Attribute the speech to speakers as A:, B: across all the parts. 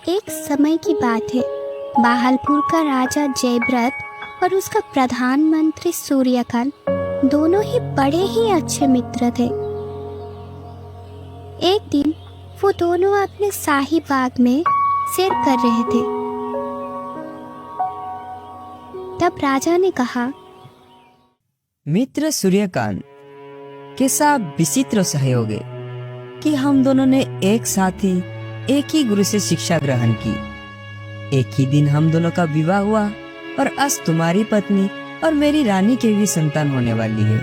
A: एक समय की बात है। बाहलपुर का राजा जयव्रत और उसका प्रधानमंत्री सूर्यकांत दोनों ही बड़े ही अच्छे मित्र थे। एक दिन वो दोनों अपने शाही बाग में सैर कर रहे थे। तब राजा ने कहा,
B: मित्र सूर्यकांत, कैसा विचित्र सहयोग है कि हम दोनों ने एक साथ ही एक ही गुरु से शिक्षा ग्रहण की। एक ही दिन हम दोनों का विवाह हुआ और आज तुम्हारी पत्नी और मेरी रानी के भी संतान होने वाली है।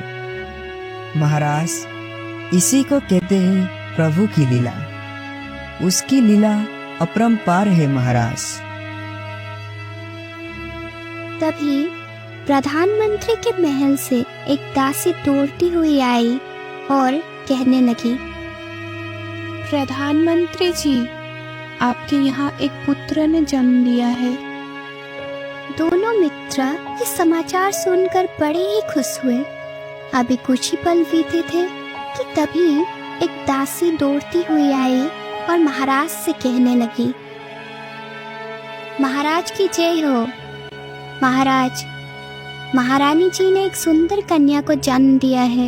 B: महाराज, इसी को कहते हैं प्रभु की लीला। उसकी लीला अपरंपार है महाराज।
A: तभी प्रधानमंत्री के महल से एक दासी दौड़ती हुई आई और कहने लगी,
C: प्रधानमंत्री जी, आपके यहाँ एक पुत्र ने जन्म लिया है।
A: दोनों मित्र ये समाचार सुनकर बड़े ही खुश हुए। अभी कुछ ही पल बीते थे कि तभी एक दासी दौड़ती हुई आई और महाराज से कहने लगी, महाराज की जय हो। महाराज, महारानी जी ने एक सुंदर कन्या को जन्म दिया है।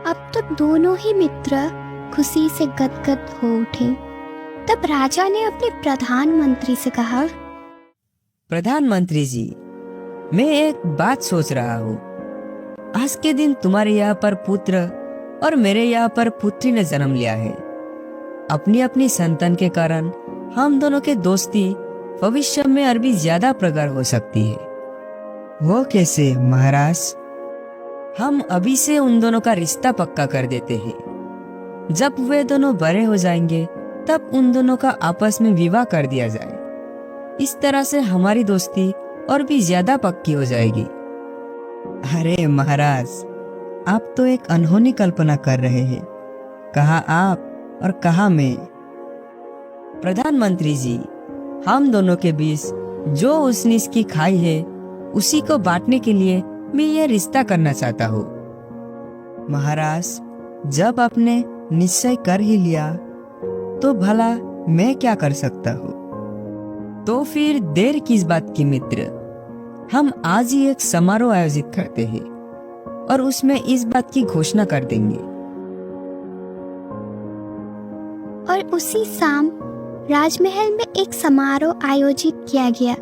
A: अब तो दोनों ही मित्र खुशी से गदगद हो उठे। तब राजा ने अपने प्रधानमंत्री से कहा,
B: प्रधानमंत्री जी, मैं एक बात सोच रहा हूँ। आज के दिन तुम्हारे यहाँ पर पुत्र और मेरे यहाँ पर पुत्री ने जन्म लिया है। अपनी अपनी संतान के कारण हम दोनों के दोस्ती भविष्य में और भी ज्यादा प्रगाढ़ हो सकती है। वो कैसे महाराज? हम अभी से उन दोनों का रिश्ता पक्का कर देते हैं। जब वे दोनों बड़े हो जाएंगे तब उन दोनों का आपस में विवाह कर दिया जाए। इस तरह से हमारी दोस्ती और भी ज्यादा पक्की हो जाएगी। अरे महाराज, आप तो एक अनहोनी कल्पना कर रहे हैं। कहा आप और कहा मैं। प्रधानमंत्री जी, हम दोनों के बीच जो उसनीस की खाई है उसी को बांटने के लिए मैं ये रिश्ता करना चाहता हूँ। महाराज, जब आपने निश्चय कर ही लिया तो भला मैं क्या कर सकता हूँ। तो फिर देर किस बात की मित्र, हम आज ही एक समारोह आयोजित करते हैं और उसमें इस बात की घोषणा कर देंगे।
A: और उसी शाम राजमहल में एक समारोह आयोजित किया गया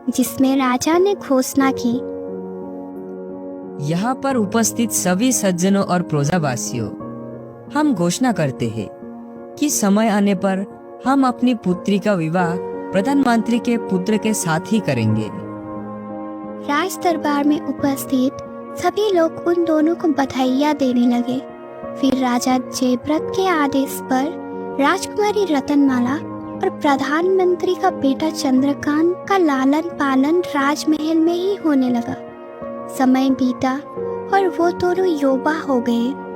A: जिसमें राजा ने घोषणा की,
B: यहाँ पर उपस्थित सभी सज्जनों और प्रजावासियों, हम घोषणा करते हैं कि समय आने पर हम अपनी पुत्री का विवाह प्रधानमंत्री के पुत्र के साथ ही करेंगे।
A: राज दरबार में उपस्थित सभी लोग उन दोनों को बधाइयाँ देने लगे। फिर राजा जयव्रत के आदेश पर राजकुमारी रतनमाला और प्रधानमंत्री का बेटा चंद्रकांत का लालन पालन राजमहल में ही होने लगा। समय बीता और वो दोनों युवा हो गए।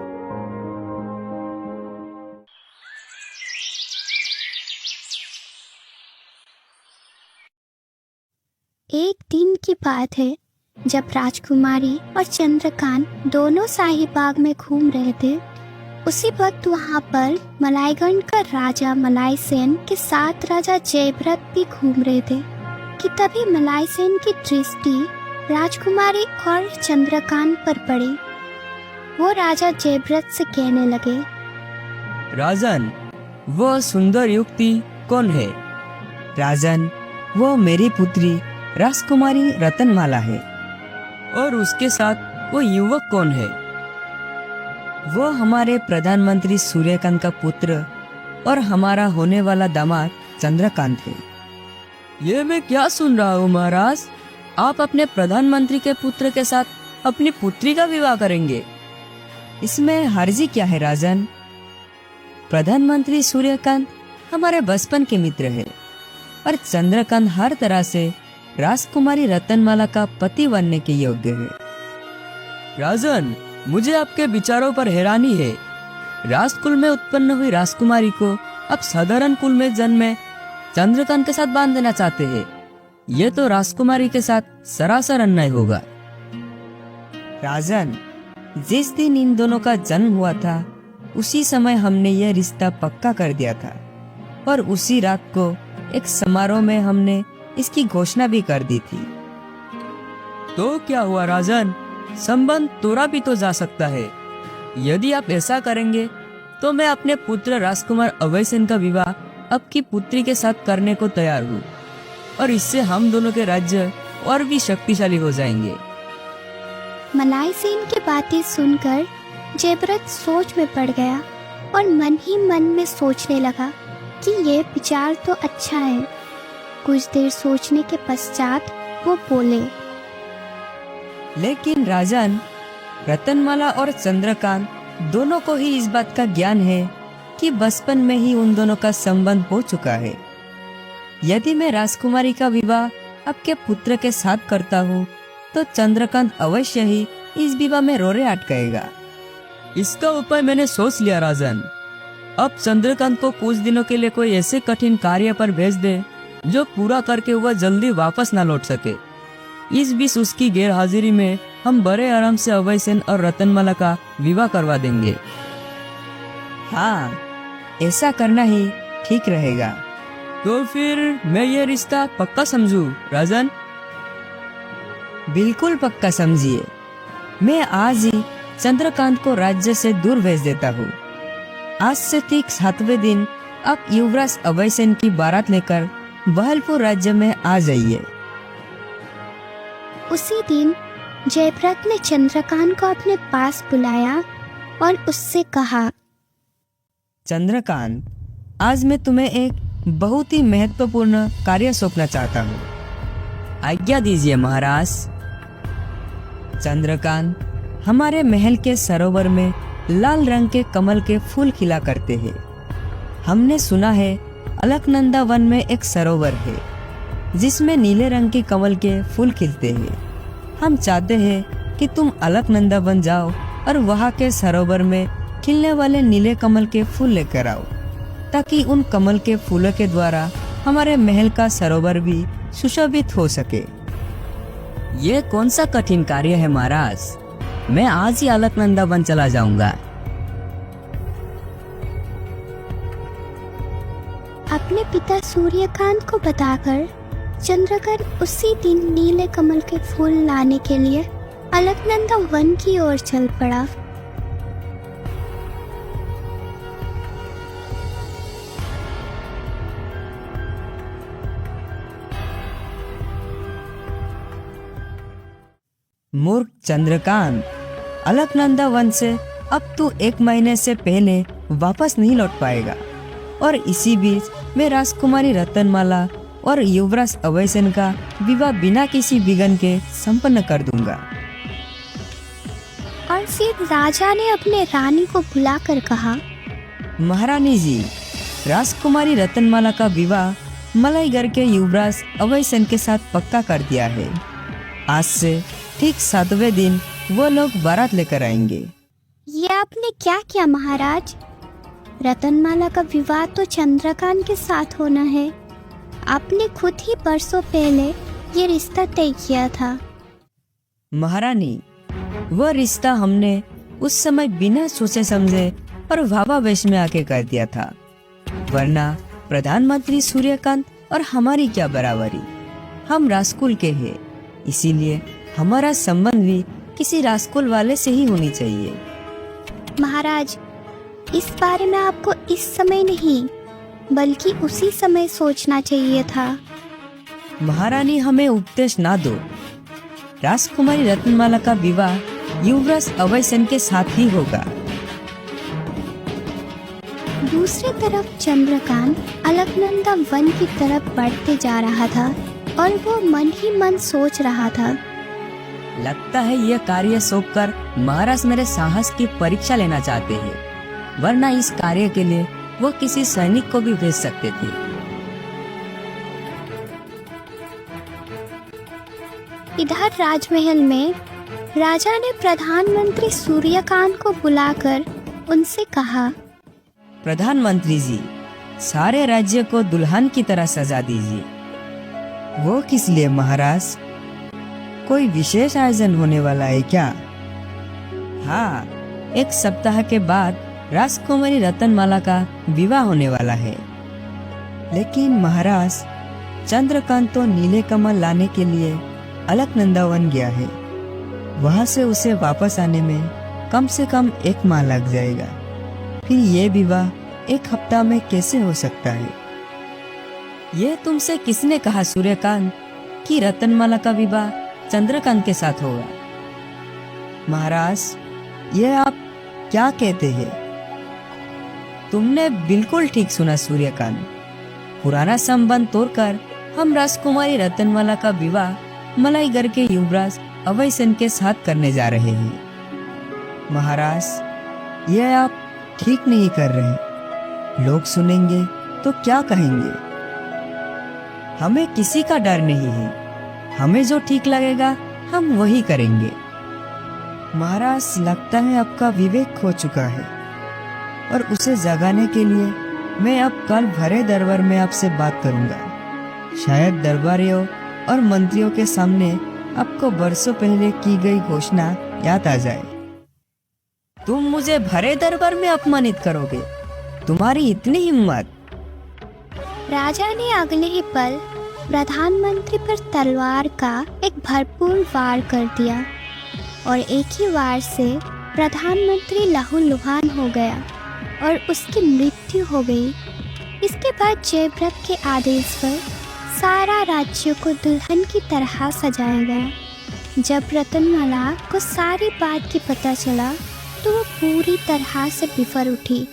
A: एक दिन की बात है, जब राजकुमारी और चंद्रकांत दोनों शाही बाग में घूम रहे थे। उसी वक्त वहाँ पर मलाईगढ़ का राजा मलाईसेन के साथ राजा जयव्रत भी घूम रहे थे कि तभी मलाईसेन की दृष्टि राजकुमारी और चंद्रकांत पर पड़ी। वो राजा जयव्रत से कहने लगे,
B: राजन, वो सुंदर युवती कौन है? राजन, वो मेरी पुत्री राजकुमारी रतनमाला है। और उसके साथ वो युवक कौन है? वो हमारे प्रधानमंत्री सूर्यकांत का पुत्र और हमारा होने वाला दामाद चंद्रकांत है। ये मैं क्या सुन रहा हूँ महाराज? आप अपने प्रधानमंत्री के पुत्र के साथ अपनी पुत्री का विवाह करेंगे? इसमें हर्जी क्या है राजन? प्रधानमंत्री सूर्यकांत हमारे बचपन के मित्र है और चंद्रकांत हर तरह से राजकुमारी रतनमाला का पति बनने के योग्य है। राजन, मुझे आपके विचारों पर हैरानी है। राजकुल में उत्पन्न हुई राजकुमारी को आप साधारण कुल में जन्मे चंद्रकांत के साथ बांध देना चाहते हैं। ये तो राजकुमारी के साथ सरासर अन्याय होगा। राजन, जिस दिन इन दोनों का जन्म हुआ था उसी समय हमने यह रिश्ता पक्का कर दिया था। और उसी रात को एक समारोह में हमने इसकी घोषणा भी कर दी थी। तो क्या हुआ राजन, संबंध तोड़ा भी तो जा सकता है। यदि आप ऐसा करेंगे तो मैं अपने पुत्र राजकुमार अभय सेन का विवाह आपकी पुत्री के साथ करने को तैयार हूँ, और इससे हम दोनों के राज्य और भी शक्तिशाली हो जाएंगे।
A: मलाई सेन की बातें सुनकर जयव्रत सोच में पड़ गया और मन ही मन में सोचने लगा कि ये विचार तो अच्छा है। कुछ देर सोचने के पश्चात वो बोले,
B: लेकिन राजन, रतनमाला और चंद्रकांत दोनों को ही इस बात का ज्ञान है कि बचपन में ही उन दोनों का संबंध हो चुका है। यदि मैं राजकुमारी का विवाह आपके पुत्र के साथ करता हूँ तो चंद्रकांत अवश्य ही इस विवाह में रोरे अटकेगा। इसका उपाय मैंने सोच लिया राजन। अब चंद्रकांत को कुछ दिनों के लिए कोई ऐसे कठिन कार्य पर भेज दे जो पूरा करके वह जल्दी वापस ना लौट सके। इस बीच उसकी गैर हाजिरी में हम बड़े आराम से अभय सेन और रतनमाला का विवाह करवा देंगे। हाँ, ऐसा करना ही ठीक रहेगा। तो फिर मैं ये रिश्ता पक्का समझूं राजन? बिल्कुल पक्का समझिए। मैं आज ही चंद्रकांत को राज्य से दूर भेज देता हूँ। आज से ठीक 7वें दिन आप युवराज अभय सेन की बारात लेकर बहलपुर राज्य में आ जाइए।
A: उसी दिन जयव्रत ने चंद्रकांत को अपने पास बुलाया और उससे कहा,
B: चंद्रकांत, आज मैं तुम्हें एक बहुत ही महत्वपूर्ण कार्य सौंपना चाहता हूँ। आज्ञा दीजिए महाराज। चंद्रकांत, हमारे महल के सरोवर में लाल रंग के कमल के फूल खिला करते हैं। हमने सुना है अलकनंदा वन में एक सरोवर है जिसमें नीले रंग के कमल के फूल खिलते हैं। हम चाहते हैं कि तुम अलकनंदा वन जाओ और वहाँ के सरोवर में खिलने वाले नीले कमल के फूल लेकर आओ, ताकि उन कमल के फूलों के द्वारा हमारे महल का सरोवर भी सुशोभित हो सके। ये कौन सा कठिन कार्य है महाराज? मैं आज ही अलकनंदा वन चला जाऊंगा।
A: अपने पिता सूर्यकांत को बताकर चंद्रकांत उसी दिन नीले कमल के फूल लाने के लिए अलकनंदा वन की ओर चल पड़ा।
B: मूर्ख चंद्रकांत, अलकनंदा वन से अब तू 1 महीने से पहले वापस नहीं लौट पाएगा, और इसी बीच मैं राजकुमारी रतनमाला और युवराज अभय सेन का विवाह बिना किसी विघ्न के संपन्न कर दूंगा।
A: और फिर राजा ने अपने रानी को बुलाकर कहा,
B: महारानी जी, राजकुमारी रतनमाला का विवाह मलाईगढ़ के युवराज अभय सेन के साथ पक्का कर दिया है। आज से ठीक 7वें दिन वो लोग बारात लेकर आएंगे।
A: ये आपने क्या किया महाराज? रतनमाला का विवाह तो चंद्रकांत के साथ होना है। आपने खुद ही बरसों पहले ये रिश्ता तय किया था।
B: महारानी, वह रिश्ता हमने उस समय बिना सोचे समझे और भावावेश में आके कर दिया था, वरना प्रधानमंत्री सूर्यकांत और हमारी क्या बराबरी। हम राजकुल के हैं, इसीलिए हमारा संबंध भी किसी राजकुल वाले से ही होनी चाहिए।
A: महाराज, इस बारे में आपको इस समय नहीं बल्कि उसी समय सोचना चाहिए था।
B: महारानी, हमें उपदेश ना दो। राजकुमारी रत्नमाला का विवाह युवराज अभय सेन के साथ ही होगा।
A: दूसरी तरफ चंद्रकांत अलकनंदा वन की तरफ बढ़ते जा रहा था और वो मन ही मन सोच रहा था,
B: लगता है यह कार्य सौंपकर महाराज मेरे साहस की परीक्षा लेना चाहते हैं, वरना इस कार्य के लिए वो किसी सैनिक को भी भेज सकते थे।
A: इधर राजमहल में राजा ने प्रधानमंत्री सूर्यकांत को बुलाकर उनसे कहा,
B: प्रधानमंत्री जी, सारे राज्य को दुल्हन की तरह सजा दीजिए। वो किस लिए महाराज? कोई विशेष आयोजन होने वाला है क्या? हाँ, 1 सप्ताह के बाद राजकुमारी रतनमाला का विवाह होने वाला है। लेकिन महाराज, चंद्रकांत तो नीले कमल लाने के लिए अलकनंदा वन गया है। वहां से उसे वापस आने में कम से कम 1 माह लग जाएगा। फिर ये विवाह 1 हफ्ता में कैसे हो सकता है? ये तुमसे किसने कहा सूर्यकांत कि रतनमाला का विवाह चंद्रकांत के साथ होगा? महाराज, ये आप क्या कहते हैं? तुमने बिल्कुल ठीक सुना सूर्यकांत। पुराना संबंध तोड़कर हम राजकुमारी रतनमाला का विवाह मलाईगढ़ के युवराज अभय सेन के साथ करने जा रहे हैं। महाराज, ये आप ठीक नहीं कर रहे। लोग सुनेंगे तो क्या कहेंगे? हमें किसी का डर नहीं है। हमें जो ठीक लगेगा हम वही करेंगे। महाराज, लगता है आपका विवेक खो चुका है और उसे जगाने के लिए मैं अब कल भरे दरबार में आपसे बात करूंगा। शायद दरबारियों और मंत्रियों के सामने आपको बरसों पहले की गई घोषणा याद आ जाए। तुम मुझे भरे दरबार में अपमानित करोगे? तुम्हारी इतनी हिम्मत?
A: राजा ने अगले ही पल प्रधानमंत्री पर तलवार का एक भरपूर वार कर दिया और एक ही वार से प्रधानमंत्री लहूलुहान हो गया और उसकी मृत्यु हो गई। इसके बाद जयव्रत के आदेश पर सारा राज्य को दुल्हन की तरह सजाया गया। जब रतनमाला को सारी बात की पता चला तो वो पूरी तरह से बिफर उठी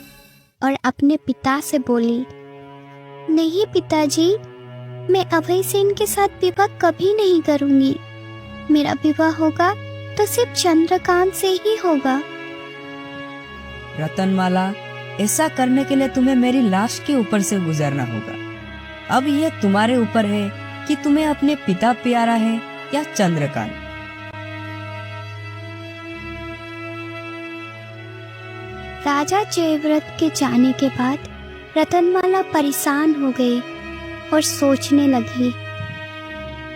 A: और अपने पिता से बोली, नहीं पिताजी, मैं अभय सेन के साथ विवाह कभी नहीं करूंगी। मेरा विवाह होगा तो सिर्फ चंद्रकांत से ही होगा।
B: रतनमाला, ऐसा करने के लिए तुम्हें मेरी लाश के ऊपर से गुजरना होगा। अब ये तुम्हारे ऊपर है कि तुम्हें अपने पिता प्यारा है या चंद्रकांत।
A: राजा जयव्रत के जाने के बाद रतनमाला परेशान हो गई और सोचने लगी,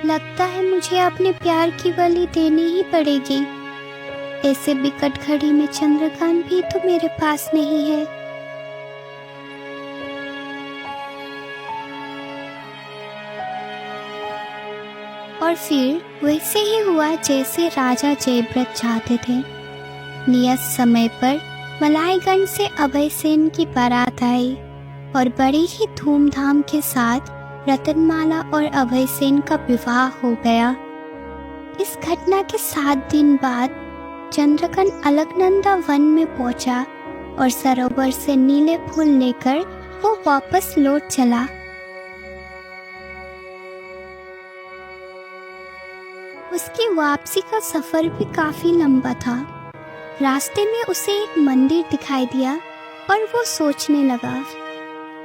A: लगता है मुझे अपने प्यार की बलि देनी ही पड़ेगी। ऐसे विकट घड़ी में चंद्रकांत भी तो मेरे पास नहीं है। और फिर वैसे ही हुआ जैसे राजा जयव्रत चाहते थे। नियत समय पर मलाईगढ़ से अभय सेन की बारात आई और बड़ी ही धूमधाम के साथ रतनमाला और अभय सेन का विवाह हो गया। इस घटना के 7 दिन बाद चंद्रकांत अलकनंदा वन में पहुंचा और सरोवर से नीले फूल लेकर वो वापस लौट चला। उसकी वापसी का सफर भी काफी लंबा था। रास्ते में उसे एक मंदिर दिखाई दिया और वो सोचने लगा,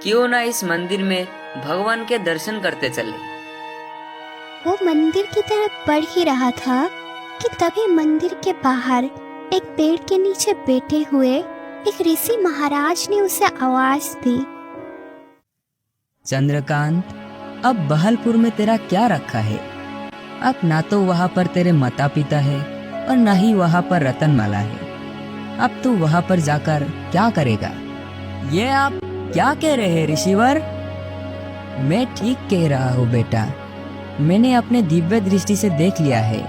B: क्यों ना इस मंदिर में भगवान के दर्शन करते चले।
A: वो मंदिर की तरफ बढ़ ही रहा था कि तभी मंदिर के बाहर एक पेड़ के नीचे बैठे हुए एक ऋषि महाराज ने उसे आवाज दी,
B: चंद्रकांत, अब बहलपुर में तेरा क्या रखा है? अब ना तो वहाँ पर तेरे माता पिता है और ना ही वहाँ पर रतनमाला है। अब तू वहाँ पर जाकर क्या करेगा? ये आप क्या कह रहे हैं ऋषिवर? मैं ठीक कह रहा हूँ बेटा। मैंने अपने दिव्य दृष्टि से देख लिया है।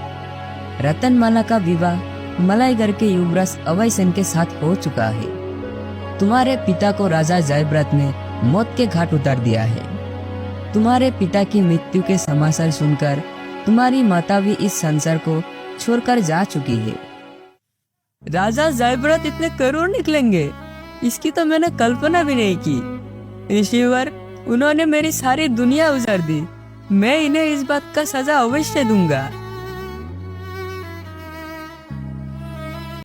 B: रतनमाला का विवाह मलाईगढ़ के युवराज अभय सेन के साथ हो चुका है। तुम्हारे पिता को राजा जयव्रत ने मौत के घाट उतार दिया है। तुम्हारे पिता की मृत्यु के समाचार सुनकर तुम्हारी माता भी इस संसार को छोड़कर जा चुकी है। राजा जयव्रत इतने करुण निकलेंगे, इसकी तो मैंने कल्पना भी नहीं की। ऋषिवर, उन्होंने मेरी सारी दुनिया उजाड़ दी। मैं इन्हें इस बात का सजा अवश्य दूंगा।